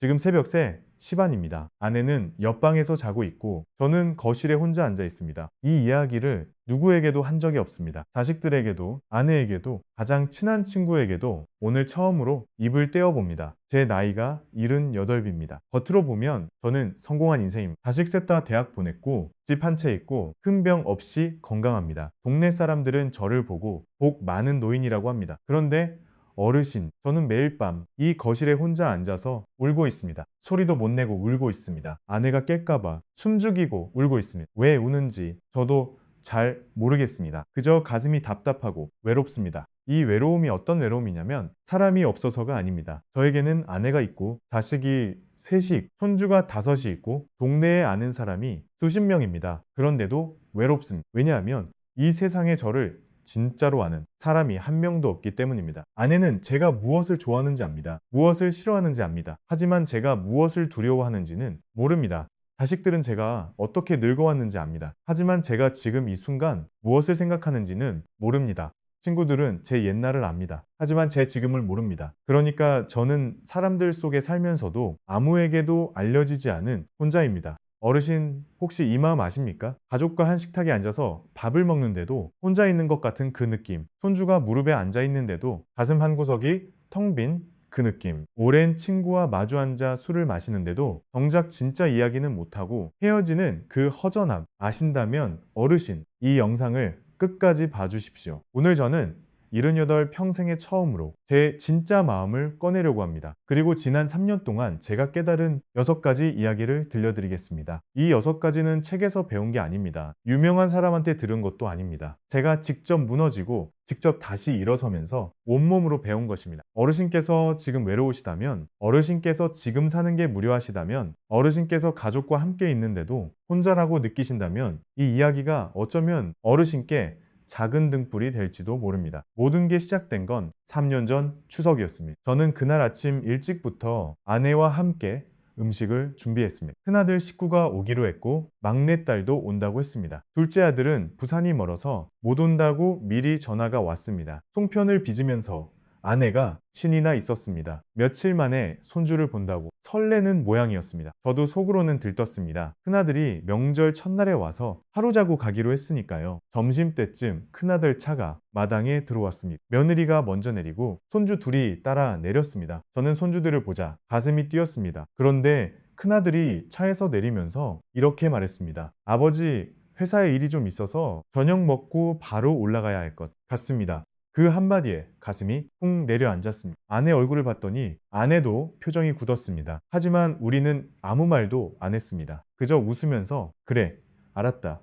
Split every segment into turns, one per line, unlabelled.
지금 새벽 새 시반입니다. 아내는 옆방에서 자고 있고 저는 거실에 혼자 앉아 있습니다. 이 이야기를 누구에게도 한 적이 없습니다. 자식들에게도, 아내에게도, 가장 친한 친구에게도 오늘 처음으로 입을 떼어봅니다. 제 나이가 78입니다. 겉으로 보면 저는 성공한 인생입니다. 자식 셋 다 대학 보냈고 집 한 채 있고 큰 병 없이 건강합니다. 동네 사람들은 저를 보고 복 많은 노인이라고 합니다. 그런데 어르신, 저는 매일 밤 이 거실에 혼자 앉아서 울고 있습니다. 소리도 못 내고 울고 있습니다. 아내가 깰까봐 숨죽이고 울고 있습니다. 왜 우는지 저도 잘 모르겠습니다. 그저 가슴이 답답하고 외롭습니다. 이 외로움이 어떤 외로움이냐면 사람이 없어서가 아닙니다. 저에게는 아내가 있고 자식이 셋이 있고 손주가 다섯이 있고 동네에 아는 사람이 수십 명입니다. 그런데도 외롭습니다. 왜냐하면 이 세상에 저를 진짜로 아는 사람이 한 명도 없기 때문입니다. 아내는 제가 무엇을 좋아하는지 압니다. 무엇을 싫어하는지 압니다. 하지만 제가 무엇을 두려워하는지는 모릅니다. 자식들은 제가 어떻게 늙어왔는지 압니다. 하지만 제가 지금 이 순간 무엇을 생각하는지는 모릅니다. 친구들은 제 옛날을 압니다. 하지만 제 지금을 모릅니다. 그러니까 저는 사람들 속에 살면서도 아무에게도 알려지지 않은 혼자입니다. 어르신 혹시 이 마음 아십니까? 가족과 한 식탁에 앉아서 밥을 먹는데도 혼자 있는 것 같은 그 느낌. 손주가 무릎에 앉아 있는데도 가슴 한구석이 텅 빈 그 느낌. 오랜 친구와 마주 앉아 술을 마시는데도 정작 진짜 이야기는 못하고 헤어지는 그 허전함. 아신다면 어르신, 이 영상을 끝까지 봐주십시오. 오늘 저는 78 평생의 처음으로 제 진짜 마음을 꺼내려고 합니다. 그리고 지난 3년 동안 제가 깨달은 6가지 이야기를 들려드리겠습니다. 이 6가지는 책에서 배운 게 아닙니다. 유명한 사람한테 들은 것도 아닙니다. 제가 직접 무너지고 직접 다시 일어서면서 온몸으로 배운 것입니다. 어르신께서 지금 외로우시다면, 어르신께서 지금 사는 게 무료하시다면, 어르신께서 가족과 함께 있는데도 혼자라고 느끼신다면 이 이야기가 어쩌면 어르신께 작은 등불이 될지도 모릅니다. 모든 게 시작된 건 3년 전 추석이었습니다. 저는 그날 아침 일찍부터 아내와 함께 음식을 준비했습니다. 큰아들 식구가 오기로 했고 막내딸도 온다고 했습니다. 둘째 아들은 부산이 멀어서 못 온다고 미리 전화가 왔습니다. 송편을 빚으면서 아내가 신이 나 있었습니다. 며칠 만에 손주를 본다고 설레는 모양이었습니다. 저도 속으로는 들떴습니다. 큰아들이 명절 첫날에 와서 하루 자고 가기로 했으니까요. 점심때쯤 큰아들 차가 마당에 들어왔습니다. 며느리가 먼저 내리고 손주 둘이 따라 내렸습니다. 저는 손주들을 보자 가슴이 뛰었습니다. 그런데 큰아들이 차에서 내리면서 이렇게 말했습니다. 아버지, 회사에 일이 좀 있어서 저녁 먹고 바로 올라가야 할 것 같습니다. 그 한마디에 가슴이 훅 내려앉았습니다. 아내 얼굴을 봤더니 아내도 표정이 굳었습니다. 하지만 우리는 아무 말도 안 했습니다. 그저 웃으면서 그래, 알았다.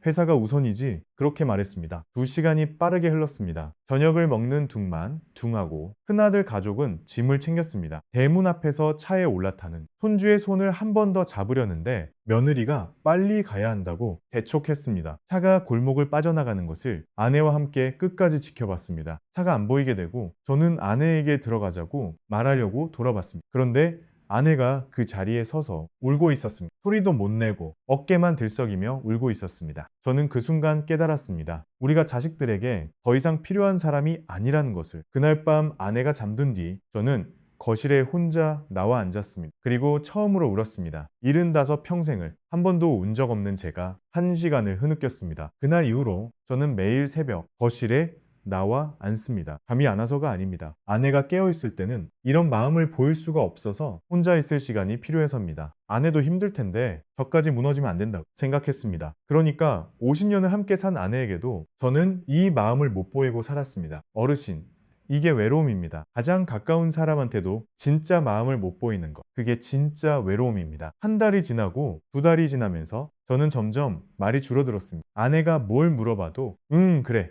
회사가 우선이지 그렇게 말했습니다. 2시간이 빠르게 흘렀습니다. 저녁을 먹는 둥만 둥하고 큰아들 가족은 짐을 챙겼습니다. 대문 앞에서 차에 올라타는 손주의 손을 한 번 더 잡으려는데 며느리가 빨리 가야 한다고 재촉했습니다. 차가 골목을 빠져나가는 것을 아내와 함께 끝까지 지켜봤습니다. 차가 안 보이게 되고 저는 아내에게 들어가자고 말하려고 돌아봤습니다. 그런데 아내가 그 자리에 서서 울고 있었습니다. 소리도 못 내고 어깨만 들썩이며 울고 있었습니다. 저는 그 순간 깨달았습니다. 우리가 자식들에게 더 이상 필요한 사람이 아니라는 것을. 그날 밤 아내가 잠든 뒤 저는 거실에 혼자 나와 앉았습니다. 그리고 처음으로 울었습니다. 75 평생을 한 번도 운 적 없는 제가 1시간을 흐느꼈습니다. 그날 이후로 저는 매일 새벽 거실에 나와 앉습니다. 잠이 안 와서가 아닙니다. 아내가 깨어있을 때는 이런 마음을 보일 수가 없어서 혼자 있을 시간이 필요해서입니다. 아내도 힘들 텐데 저까지 무너지면 안 된다고 생각했습니다. 그러니까 50년을 함께 산 아내에게도 저는 이 마음을 못 보이고 살았습니다. 어르신, 이게 외로움입니다. 가장 가까운 사람한테도 진짜 마음을 못 보이는 것. 그게 진짜 외로움입니다. 한 달이 지나고 2달이 지나면서 저는 점점 말이 줄어들었습니다. 아내가 뭘 물어봐도 그래.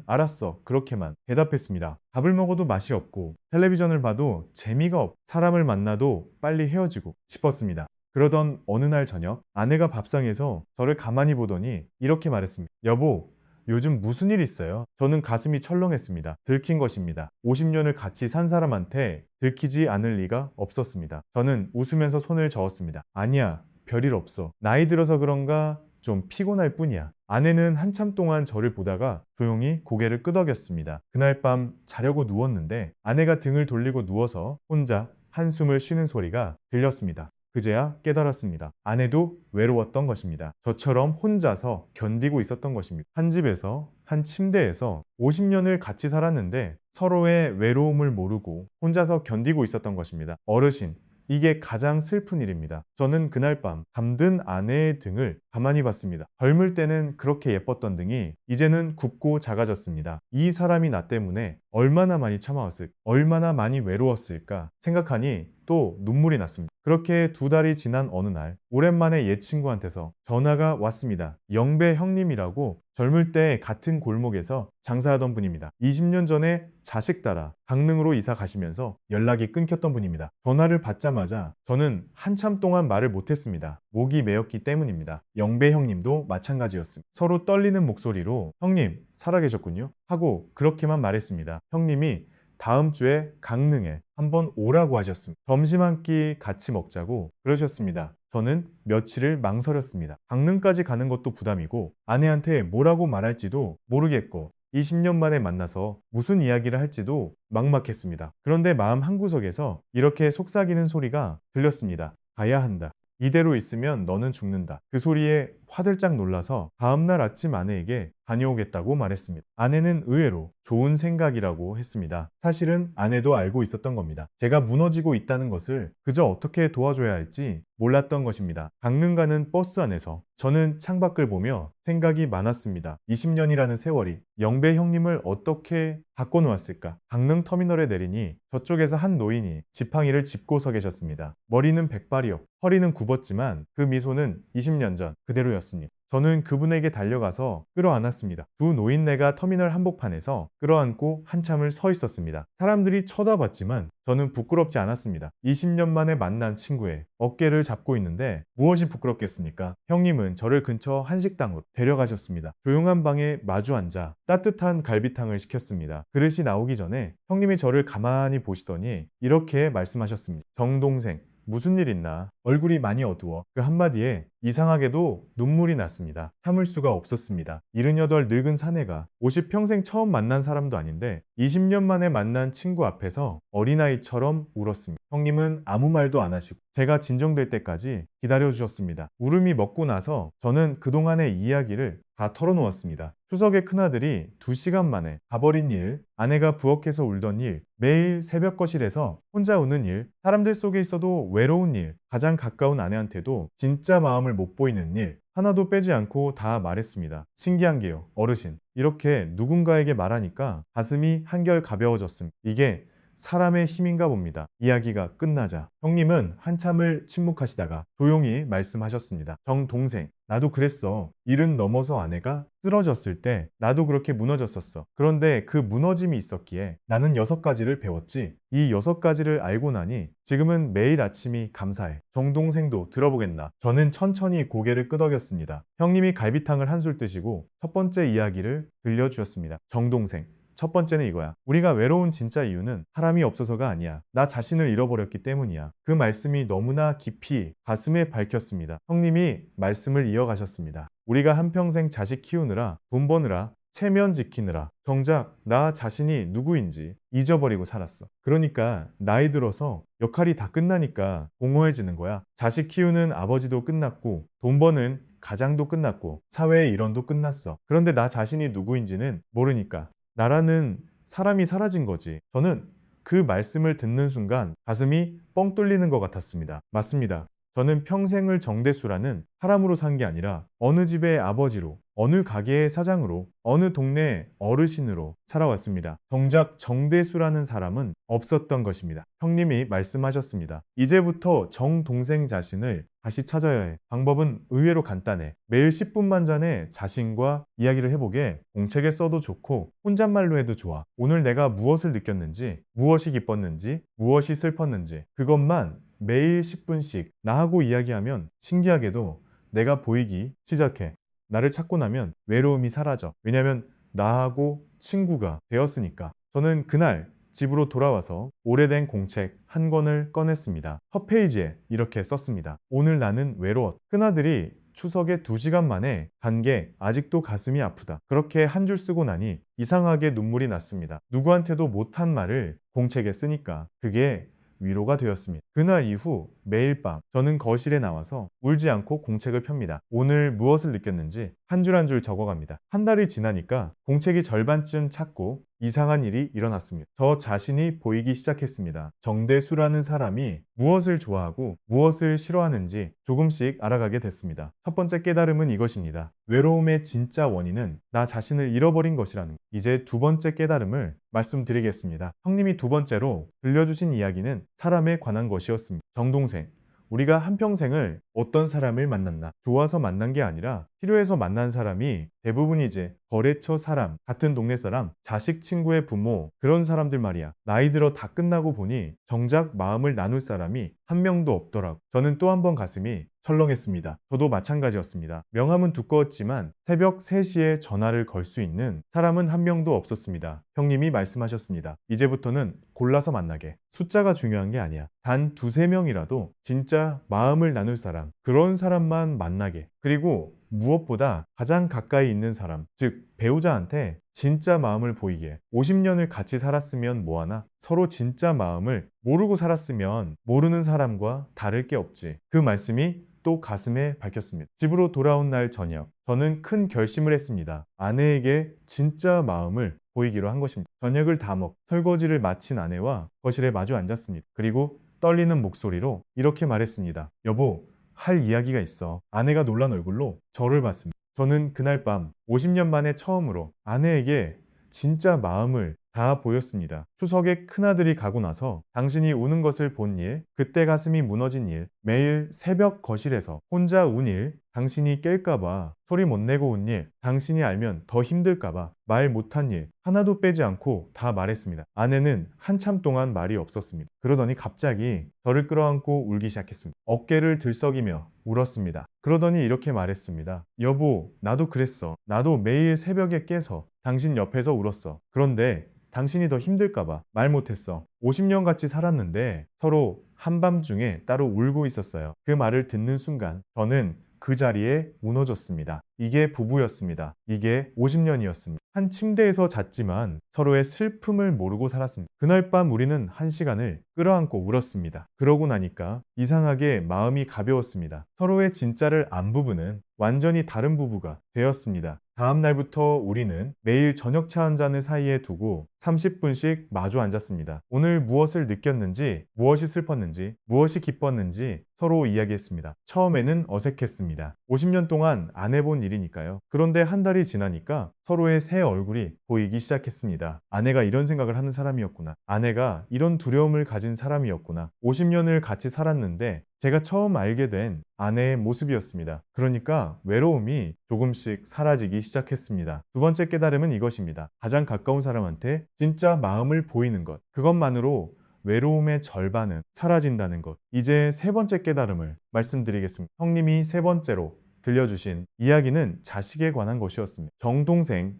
알았어. 그렇게만 대답했습니다. 밥을 먹어도 맛이 없고 텔레비전을 봐도 재미가 없고 사람을 만나도 빨리 헤어지고 싶었습니다. 그러던 어느 날 저녁 아내가 밥상에서 저를 가만히 보더니 이렇게 말했습니다. 여보, 요즘 무슨 일 있어요? 저는 가슴이 철렁했습니다. 들킨 것입니다. 50년을 같이 산 사람한테 들키지 않을 리가 없었습니다. 저는 웃으면서 손을 저었습니다. 아니야, 별일 없어. 나이 들어서 그런가 좀 피곤할 뿐이야. 아내는 한참 동안 저를 보다가 조용히 고개를 끄덕였습니다. 그날 밤 자려고 누웠는데 아내가 등을 돌리고 누워서 혼자 한숨을 쉬는 소리가 들렸습니다. 그제야 깨달았습니다. 아내도 외로웠던 것입니다. 저처럼 혼자서 견디고 있었던 것입니다. 한 집에서, 한 침대에서 50년을 같이 살았는데 서로의 외로움을 모르고 혼자서 견디고 있었던 것입니다. 어르신, 이게 가장 슬픈 일입니다. 저는 그날 밤 잠든 아내의 등을 가만히 봤습니다. 젊을 때는 그렇게 예뻤던 등이 이제는 굽고 작아졌습니다. 이 사람이 나 때문에 얼마나 많이 참아왔을까, 얼마나 많이 외로웠을까 생각하니 또 눈물이 났습니다. 그렇게 2달이 지난 어느 날 오랜만에 옛 친구한테서 전화가 왔습니다. 영배 형님이라고 젊을 때 같은 골목에서 장사하던 분입니다. 20년 전에 자식 따라 강릉으로 이사 가시면서 연락이 끊겼던 분입니다. 전화를 받자마자 저는 한참 동안 말을 못했습니다. 목이 메었기 때문입니다. 영배 형님도 마찬가지였습니다. 서로 떨리는 목소리로 형님 살아계셨군요 하고 그렇게만 말했습니다. 형님이 다음 주에 강릉에 한번 오라고 하셨습니다. 점심 한 끼 같이 먹자고 그러셨습니다. 저는 며칠을 망설였습니다. 강릉까지 가는 것도 부담이고 아내한테 뭐라고 말할지도 모르겠고 20년 만에 만나서 무슨 이야기를 할지도 막막했습니다. 그런데 마음 한구석에서 이렇게 속삭이는 소리가 들렸습니다. 가야 한다. 이대로 있으면 너는 죽는다. 그 소리에 화들짝 놀라서 다음날 아침 아내에게 다녀오겠다고 말했습니다. 아내는 의외로 좋은 생각이라고 했습니다. 사실은 아내도 알고 있었던 겁니다. 제가 무너지고 있다는 것을 그저 어떻게 도와줘야 할지 몰랐던 것입니다. 강릉 가는 버스 안에서 저는 창밖을 보며 생각이 많았습니다. 20년이라는 세월이 영배 형님을 어떻게 바꿔놓았을까? 강릉 터미널에 내리니 저쪽에서 한 노인이 지팡이를 짚고 서 계셨습니다. 머리는 백발이었고 허리는 굽었지만 그 미소는 20년 전 그대로였습니다. 저는 그분에게 달려가서 끌어안았습니다. 두 노인네가 터미널 한복판에서 끌어안고 한참을 서 있었습니다. 사람들이 쳐다봤지만 저는 부끄럽지 않았습니다. 20년 만에 만난 친구의 어깨를 잡고 있는데 무엇이 부끄럽겠습니까? 형님은 저를 근처 한식당으로 데려가셨습니다. 조용한 방에 마주 앉아 따뜻한 갈비탕을 시켰습니다. 그릇이 나오기 전에 형님이 저를 가만히 보시더니 이렇게 말씀하셨습니다. 정동생, 무슨 일 있나? 얼굴이 많이 어두워. 그 한마디에 이상하게도 눈물이 났습니다. 참을 수가 없었습니다. 78 늙은 사내가 50평생 처음 만난 사람도 아닌데 20년 만에 만난 친구 앞에서 어린아이처럼 울었습니다. 형님은 아무 말도 안 하시고 제가 진정될 때까지 기다려주셨습니다. 울음이 먹고 나서 저는 그동안의 이야기를 다 털어놓았습니다. 추석에 큰아들이 2시간 만에 가버린 일, 아내가 부엌에서 울던 일, 매일 새벽 거실에서 혼자 우는 일, 사람들 속에 있어도 외로운 일, 가장 가까운 아내한테도 진짜 마음을 못 보이는 일, 하나도 빼지 않고 다 말했습니다. 신기한 게요, 어르신. 이렇게 누군가에게 말하니까 가슴이 한결 가벼워졌습니다. 이게 사람의 힘인가 봅니다. 이야기가 끝나자 형님은 한참을 침묵하시다가 조용히 말씀하셨습니다. 정동생, 나도 그랬어. 일은 넘어서 아내가 쓰러졌을 때 나도 그렇게 무너졌었어. 그런데 그 무너짐이 있었기에 나는 6가지를 배웠지. 이 6가지를 알고 나니 지금은 매일 아침이 감사해. 정동생도 들어보겠나. 저는 천천히 고개를 끄덕였습니다. 형님이 갈비탕을 한술 뜨시고 첫 번째 이야기를 들려주셨습니다. 정동생, 첫 번째는 이거야. 우리가 외로운 진짜 이유는 사람이 없어서가 아니야. 나 자신을 잃어버렸기 때문이야. 그 말씀이 너무나 깊이 가슴에 박혔습니다. 형님이 말씀을 이어가셨습니다. 우리가 한평생 자식 키우느라, 돈 버느라, 체면 지키느라 정작 나 자신이 누구인지 잊어버리고 살았어. 그러니까 나이 들어서 역할이 다 끝나니까 공허해지는 거야. 자식 키우는 아버지도 끝났고 돈 버는 가장도 끝났고 사회의 일원도 끝났어. 그런데 나 자신이 누구인지는 모르니까 나라는 사람이 사라진 거지. 저는 그 말씀을 듣는 순간 가슴이 뻥 뚫리는 것 같았습니다. 맞습니다. 저는 평생을 정대수라는 사람으로 산 게 아니라 어느 집의 아버지로, 어느 가게의 사장으로, 어느 동네 어르신으로 살아왔습니다. 정작 정대수라는 사람은 없었던 것입니다. 형님이 말씀하셨습니다. 이제부터 정동생 자신을 다시 찾아야 해. 방법은 의외로 간단해. 매일 10분만 전에 자신과 이야기를 해보게. 공책에 써도 좋고 혼잣말로 해도 좋아. 오늘 내가 무엇을 느꼈는지, 무엇이 기뻤는지, 무엇이 슬펐는지 그것만 매일 10분씩 나하고 이야기하면 신기하게도 내가 보이기 시작해. 나를 찾고 나면 외로움이 사라져. 왜냐면 나하고 친구가 되었으니까. 저는 그날 집으로 돌아와서 오래된 공책 한 권을 꺼냈습니다. 첫 페이지에 이렇게 썼습니다. 오늘 나는 외로웠. 큰아들이 추석에 2시간 만에 간 게 아직도 가슴이 아프다. 그렇게 한 줄 쓰고 나니 이상하게 눈물이 났습니다. 누구한테도 못한 말을 공책에 쓰니까 그게 위로가 되었습니다. 그날 이후 매일 밤 저는 거실에 나와서 울지 않고 공책을 펴니다. 오늘 무엇을 느꼈는지 한 줄 한 줄 적어갑니다. 한 달이 지나니까 공책이 절반쯤 찼고 이상한 일이 일어났습니다. 저 자신이 보이기 시작했습니다. 정대수라는 사람이 무엇을 좋아하고 무엇을 싫어하는지 조금씩 알아가게 됐습니다. 첫 번째 깨달음은 이것입니다. 외로움의 진짜 원인은 나 자신을 잃어버린 것이라는 것. 이제 두 번째 깨달음을 말씀드리겠습니다. 형님이 두 번째로 들려주신 이야기는 사람에 관한 것이었습니다. 정동생, 우리가 한평생을 어떤 사람을 만났나? 좋아서 만난 게 아니라 필요해서 만난 사람이 대부분이지. 거래처 사람, 같은 동네 사람, 자식 친구의 부모, 그런 사람들 말이야. 나이 들어 다 끝나고 보니 정작 마음을 나눌 사람이 한 명도 없더라고. 저는 또 한 번 가슴이 철렁했습니다. 저도 마찬가지였습니다. 명함은 두꺼웠지만 새벽 3시에 전화를 걸 수 있는 사람은 한 명도 없었습니다. 형님이 말씀하셨습니다. 이제부터는 골라서 만나게. 숫자가 중요한 게 아니야. 단 두세 명이라도 진짜 마음을 나눌 사람, 그런 사람만 만나게. 그리고 무엇보다 가장 가까이 있는 사람, 즉 배우자한테 진짜 마음을 보이게. 50년을 같이 살았으면 뭐하나? 서로 진짜 마음을 모르고 살았으면 모르는 사람과 다를 게 없지. 그 말씀이 또 가슴에 박혔습니다. 집으로 돌아온 날 저녁, 저는 큰 결심을 했습니다. 아내에게 진짜 마음을 보이기로 한 것입니다. 저녁을 다 먹, 설거지를 마친 아내와 거실에 마주 앉았습니다. 그리고 떨리는 목소리로 이렇게 말했습니다. 여보, 할 이야기가 있어. 아내가 놀란 얼굴로 저를 봤습니다. 저는 그날 밤 50년 만에 처음으로 아내에게 진짜 마음을 다 보였습니다. 추석에 큰아들이 가고 나서 당신이 우는 것을 본 일, 그때 가슴이 무너진 일, 매일 새벽 거실에서 혼자 운 일, 당신이 깰까봐 소리 못 내고 운 일, 당신이 알면 더 힘들까봐 말 못한 일, 하나도 빼지 않고 다 말했습니다. 아내는 한참 동안 말이 없었습니다. 그러더니 갑자기 저를 끌어안고 울기 시작했습니다. 어깨를 들썩이며 울었습니다. 그러더니 이렇게 말했습니다. 여보, 나도 그랬어. 나도 매일 새벽에 깨서 당신 옆에서 울었어. 그런데 당신이 더 힘들까봐 말 못했어. 50년 같이 살았는데 서로 한밤중에 따로 울고 있었어요. 그 말을 듣는 순간 저는 그 자리에 무너졌습니다. 이게 부부였습니다. 이게 50년이었습니다. 한 침대에서 잤지만 서로의 슬픔을 모르고 살았습니다. 그날 밤 우리는 한 시간을 끌어안고 울었습니다. 그러고 나니까 이상하게 마음이 가벼웠습니다. 서로의 진짜를 안 부부는 완전히 다른 부부가 되었습니다. 다음 날부터 우리는 매일 저녁차 한 잔을 사이에 두고 30분씩 마주 앉았습니다. 오늘 무엇을 느꼈는지, 무엇이 슬펐는지, 무엇이 기뻤는지 서로 이야기했습니다. 처음에는 어색했습니다. 50년 동안 안 해본 일이니까요. 그런데 한 달이 지나니까 서로의 새 얼굴이 보이기 시작했습니다. 아내가 이런 생각을 하는 사람이었구나. 아내가 이런 두려움을 가진 사람이었구나. 50년을 같이 살았는데 제가 처음 알게 된 아내의 모습이었습니다. 그러니까 외로움이 조금씩 사라지기 시작했습니다. 두 번째 깨달음은 이것입니다. 가장 가까운 사람한테 진짜 마음을 보이는 것. 그것만으로 외로움의 절반은 사라진다는 것. 이제 세 번째 깨달음을 말씀드리겠습니다. 형님이 세 번째로 들려주신 이야기는 자식에 관한 것이었습니다. 정동생,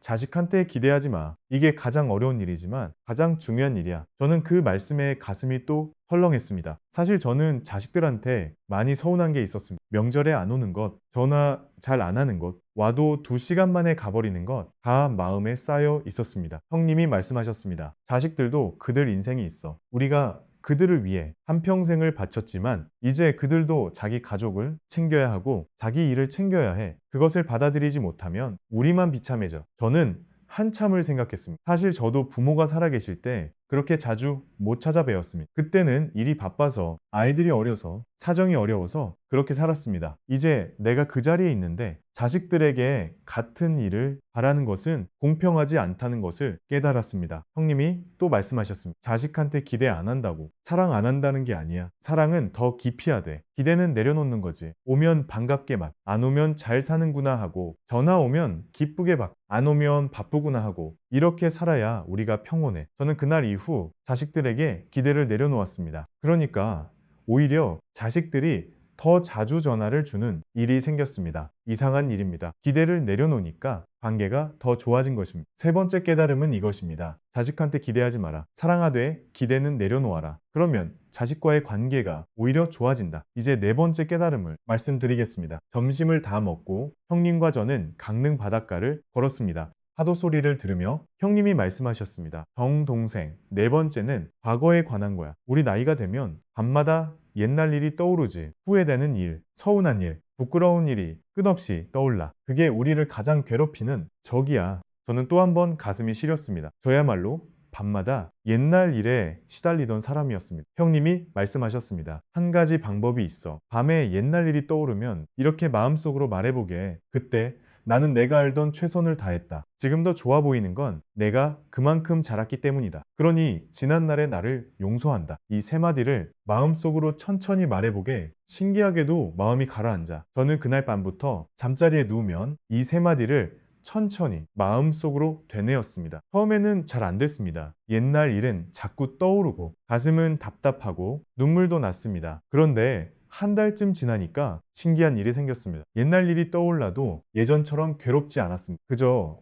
자식한테 기대하지 마. 이게 가장 어려운 일이지만 가장 중요한 일이야. 저는 그 말씀에 가슴이 또 헐렁했습니다. 사실 저는 자식들한테 많이 서운한 게 있었습니다. 명절에 안 오는 것, 전화 잘 안 하는 것, 와도 2시간 만에 가버리는 것, 다 마음에 쌓여 있었습니다. 형님이 말씀하셨습니다. 자식들도 그들 인생이 있어. 우리가 그들을 위해 한평생을 바쳤지만 이제 그들도 자기 가족을 챙겨야 하고 자기 일을 챙겨야 해. 그것을 받아들이지 못하면 우리만 비참해져. 저는 한참을 생각했습니다. 사실 저도 부모가 살아계실 때 그렇게 자주 못 찾아뵈었습니다. 그때는 일이 바빠서, 아이들이 어려서, 사정이 어려워서 그렇게 살았습니다. 이제 내가 그 자리에 있는데 자식들에게 같은 일을 바라는 것은 공평하지 않다는 것을 깨달았습니다. 형님이 또 말씀하셨습니다. 자식한테 기대 안 한다고. 사랑 안 한다는 게 아니야. 사랑은 더 깊이 하되 기대는 내려놓는 거지. 오면 반갑게 받, 안 오면 잘 사는구나 하고, 전화 오면 기쁘게 받, 안 오면 바쁘구나 하고, 이렇게 살아야 우리가 평온해. 저는 그날 이후 자식들에게 기대를 내려놓았습니다. 그러니까 오히려 자식들이 더 자주 전화를 주는 일이 생겼습니다. 이상한 일입니다. 기대를 내려놓으니까 관계가 더 좋아진 것입니다. 세 번째 깨달음은 이것입니다. 자식한테 기대하지 마라. 사랑하되 기대는 내려놓아라. 그러면 자식과의 관계가 오히려 좋아진다. 이제 네 번째 깨달음을 말씀드리겠습니다. 점심을 다 먹고 형님과 저는 강릉 바닷가를 걸었습니다. 파도 소리를 들으며 형님이 말씀하셨습니다. 정동생, 네 번째는 과거에 관한 거야. 우리 나이가 되면 밤마다 옛날 일이 떠오르지. 후회되는 일, 서운한 일, 부끄러운 일이 끝없이 떠올라. 그게 우리를 가장 괴롭히는 적이야. 저는 또 한 번 가슴이 시렸습니다. 저야말로 밤마다 옛날 일에 시달리던 사람이었습니다. 형님이 말씀하셨습니다. 한 가지 방법이 있어. 밤에 옛날 일이 떠오르면 이렇게 마음속으로 말해보게. 그때 나는 내가 알던 최선을 다했다. 지금 더 좋아 보이는 건 내가 그만큼 자랐기 때문이다. 그러니 지난날의 나를 용서한다. 이 세 마디를 마음속으로 천천히 말해보게. 신기하게도 마음이 가라앉아. 저는 그날 밤부터 잠자리에 누우면 이 세 마디를 천천히 마음속으로 되뇌었습니다. 처음에는 잘 안 됐습니다. 옛날 일은 자꾸 떠오르고 가슴은 답답하고 눈물도 났습니다. 그런데 한 달쯤 지나니까 신기한 일이 생겼습니다. 옛날 일이 떠올라도 예전처럼 괴롭지 않았습니다. 그저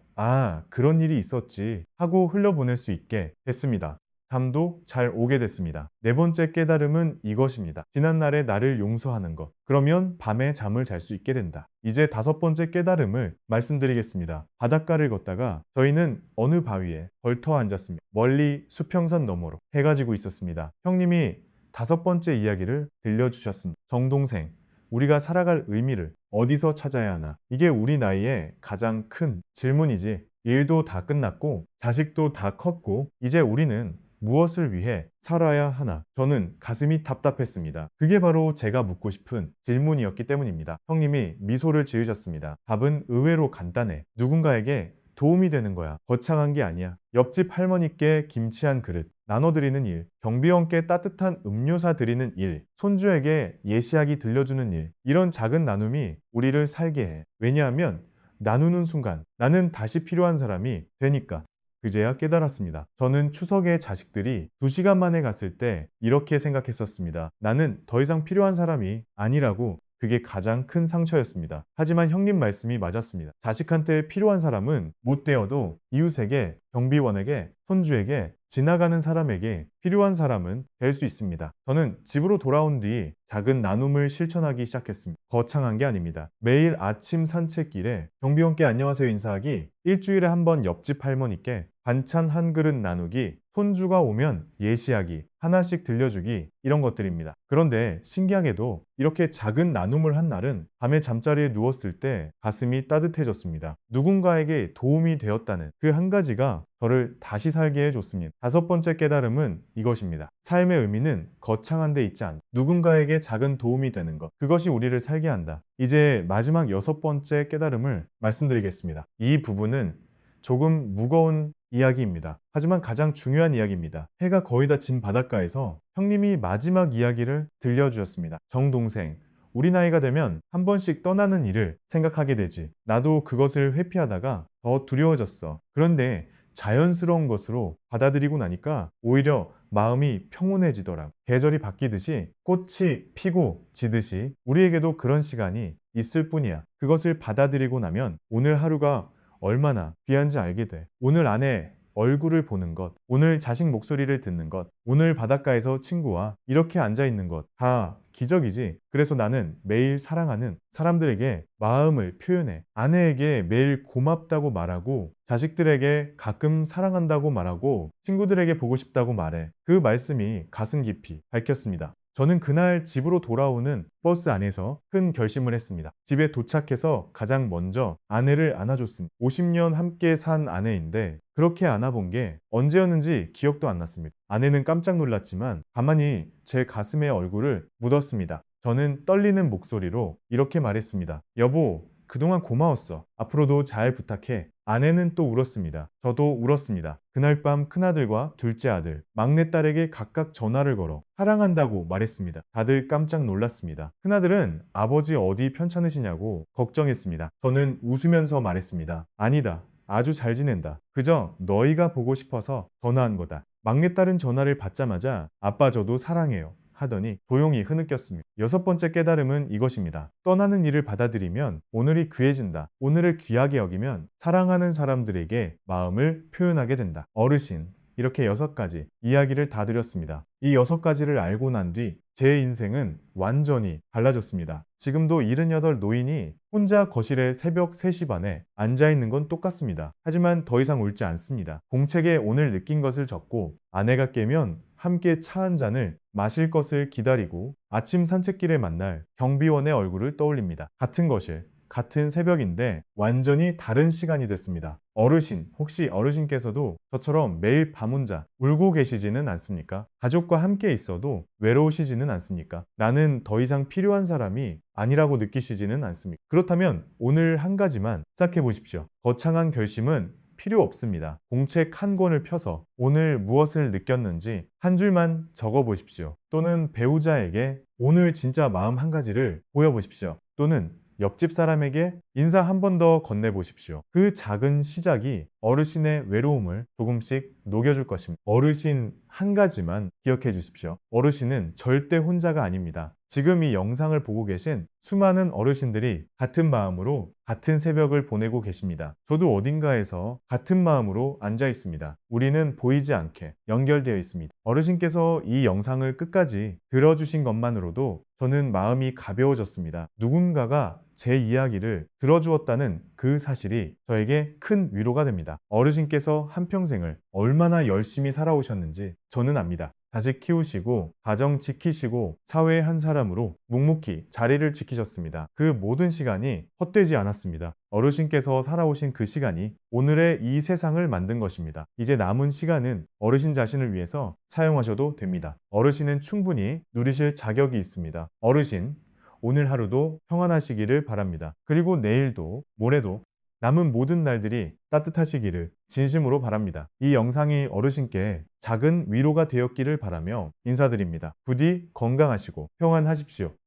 그런 일이 있었지 하고 흘려보낼 수 있게 됐습니다. 잠도 잘 오게 됐습니다. 네 번째 깨달음은 이것입니다. 지난날의 나를 용서하는 것. 그러면 밤에 잠을 잘 수 있게 된다. 이제 다섯 번째 깨달음을 말씀드리겠습니다. 바닷가를 걷다가 저희는 어느 바위에 걸터 앉았습니다. 멀리 수평선 너머로 해가 지고 있었습니다. 형님이 다섯 번째 이야기를 들려주셨습니다. 정동생, 우리가 살아갈 의미를 어디서 찾아야 하나? 이게 우리 나이에 가장 큰 질문이지. 일도 다 끝났고 자식도 다 컸고 이제 우리는 무엇을 위해 살아야 하나? 저는 가슴이 답답했습니다. 그게 바로 제가 묻고 싶은 질문이었기 때문입니다. 형님이 미소를 지으셨습니다. 답은 의외로 간단해. 누군가에게 도움이 되는 거야. 거창한 게 아니야. 옆집 할머니께 김치 한 그릇 나눠드리는 일, 경비원께 따뜻한 음료 사드리는 일, 손주에게 예시하기 들려주는 일, 이런 작은 나눔이 우리를 살게 해. 왜냐하면 나누는 순간 나는 다시 필요한 사람이 되니까. 그제야 깨달았습니다. 저는 추석에 자식들이 2시간 만에 갔을 때 이렇게 생각했었습니다. 나는 더 이상 필요한 사람이 아니라고. 그게 가장 큰 상처였습니다. 하지만 형님 말씀이 맞았습니다. 자식한테 필요한 사람은 못 되어도 이웃에게, 경비원에게, 손주에게, 지나가는 사람에게 필요한 사람은 될 수 있습니다. 저는 집으로 돌아온 뒤 작은 나눔을 실천하기 시작했습니다. 거창한 게 아닙니다. 매일 아침 산책길에 경비원께 안녕하세요 인사하기, 일주일에 한 번 옆집 할머니께 반찬 한 그릇 나누기, 손주가 오면 예시하기, 하나씩 들려주기, 이런 것들입니다. 그런데 신기하게도 이렇게 작은 나눔을 한 날은 밤에 잠자리에 누웠을 때 가슴이 따뜻해졌습니다. 누군가에게 도움이 되었다는 그 한 가지가 저를 다시 살게 해줬습니다. 다섯 번째 깨달음은 이것입니다. 삶의 의미는 거창한 데 있지 않다. 누군가에게 작은 도움이 되는 것, 그것이 우리를 살게 한다. 이제 마지막 여섯 번째 깨달음을 말씀드리겠습니다. 이 부분은 조금 무거운 이야기입니다. 하지만 가장 중요한 이야기입니다. 해가 거의 다 진 바닷가에서 형님이 마지막 이야기를 들려주셨습니다. 정동생, 우리 나이가 되면 한 번씩 떠나는 일을 생각하게 되지. 나도 그것을 회피하다가 더 두려워졌어. 그런데 자연스러운 것으로 받아들이고 나니까 오히려 마음이 평온해지더라. 계절이 바뀌듯이 꽃이 피고 지듯이 우리에게도 그런 시간이 있을 뿐이야. 그것을 받아들이고 나면 오늘 하루가 얼마나 귀한지 알게 돼. 오늘 안에 얼굴을 보는 것, 오늘 자식 목소리를 듣는 것, 오늘 바닷가에서 친구와 이렇게 앉아있는 것, 다 기적이지. 그래서 나는 매일 사랑하는 사람들에게 마음을 표현해. 아내에게 매일 고맙다고 말하고, 자식들에게 가끔 사랑한다고 말하고, 친구들에게 보고 싶다고 말해. 그 말씀이 가슴 깊이 밝혔습니다. 저는 그날 집으로 돌아오는 버스 안에서 큰 결심을 했습니다. 집에 도착해서 가장 먼저 아내를 안아줬습니다. 50년 함께 산 아내인데 그렇게 안아본 게 언제였는지 기억도 안 났습니다. 아내는 깜짝 놀랐지만 가만히 제 가슴에 얼굴을 묻었습니다. 저는 떨리는 목소리로 이렇게 말했습니다. 여보, 그동안 고마웠어. 앞으로도 잘 부탁해. 아내는 또 울었습니다. 저도 울었습니다. 그날 밤 큰아들과 둘째 아들, 막내딸에게 각각 전화를 걸어 사랑한다고 말했습니다. 다들 깜짝 놀랐습니다. 큰아들은 아버지 어디 편찮으시냐고 걱정했습니다. 저는 웃으면서 말했습니다. 아니다. 아주 잘 지낸다. 그저 너희가 보고 싶어서 전화한 거다. 막내딸은 전화를 받자마자 아빠 저도 사랑해요 하더니 조용히 흐느꼈습니다. 여섯 번째 깨달음은 이것입니다. 떠나는 일을 받아들이면 오늘이 귀해진다. 오늘을 귀하게 여기면 사랑하는 사람들에게 마음을 표현하게 된다. 어르신, 이렇게 6가지 이야기를 다 드렸습니다. 이 6가지를 알고 난 뒤 제 인생은 완전히 달라졌습니다. 지금도 78 노인이 혼자 거실에 새벽 3시 반에 앉아 있는 건 똑같습니다. 하지만 더 이상 울지 않습니다. 공책에 오늘 느낀 것을 적고 아내가 깨면 함께 차 한 잔을 마실 것을 기다리고 아침 산책길에 만날 경비원의 얼굴을 떠올립니다. 같은 거실, 같은 새벽인데 완전히 다른 시간이 됐습니다. 어르신, 혹시 어르신께서도 저처럼 매일 밤 혼자 울고 계시지는 않습니까? 가족과 함께 있어도 외로우시지는 않습니까? 나는 더 이상 필요한 사람이 아니라고 느끼시지는 않습니까? 그렇다면 오늘 한 가지만 시작해 보십시오. 거창한 결심은 필요 없습니다. 공책 한 권을 펴서 오늘 무엇을 느꼈는지 한 줄만 적어 보십시오. 또는 배우자에게 오늘 진짜 마음 한 가지를 보여보십시오. 또는 옆집 사람에게 인사 한 번 더 건네보십시오. 그 작은 시작이 어르신의 외로움을 조금씩 녹여줄 것입니다. 어르신 한 가지만 기억해 주십시오. 어르신은 절대 혼자가 아닙니다. 지금 이 영상을 보고 계신 수많은 어르신들이 같은 마음으로 같은 새벽을 보내고 계십니다. 저도 어딘가에서 같은 마음으로 앉아 있습니다. 우리는 보이지 않게 연결되어 있습니다. 어르신께서 이 영상을 끝까지 들어주신 것만으로도 저는 마음이 가벼워졌습니다. 누군가가 제 이야기를 들어주었다는 그 사실이 저에게 큰 위로가 됩니다. 어르신께서 한평생을 얼마나 열심히 살아오셨는지 저는 압니다. 자식 키우시고 가정 지키시고 사회의 한 사람으로 묵묵히 자리를 지키셨습니다. 그 모든 시간이 헛되지 않았습니다. 어르신께서 살아오신 그 시간이 오늘의 이 세상을 만든 것입니다. 이제 남은 시간은 어르신 자신을 위해서 사용하셔도 됩니다. 어르신은 충분히 누리실 자격이 있습니다. 어르신, 오늘 하루도 평안하시기를 바랍니다. 그리고 내일도 모레도 남은 모든 날들이 따뜻하시기를 진심으로 바랍니다. 이 영상이 어르신께 작은 위로가 되었기를 바라며 인사드립니다. 부디 건강하시고 평안하십시오.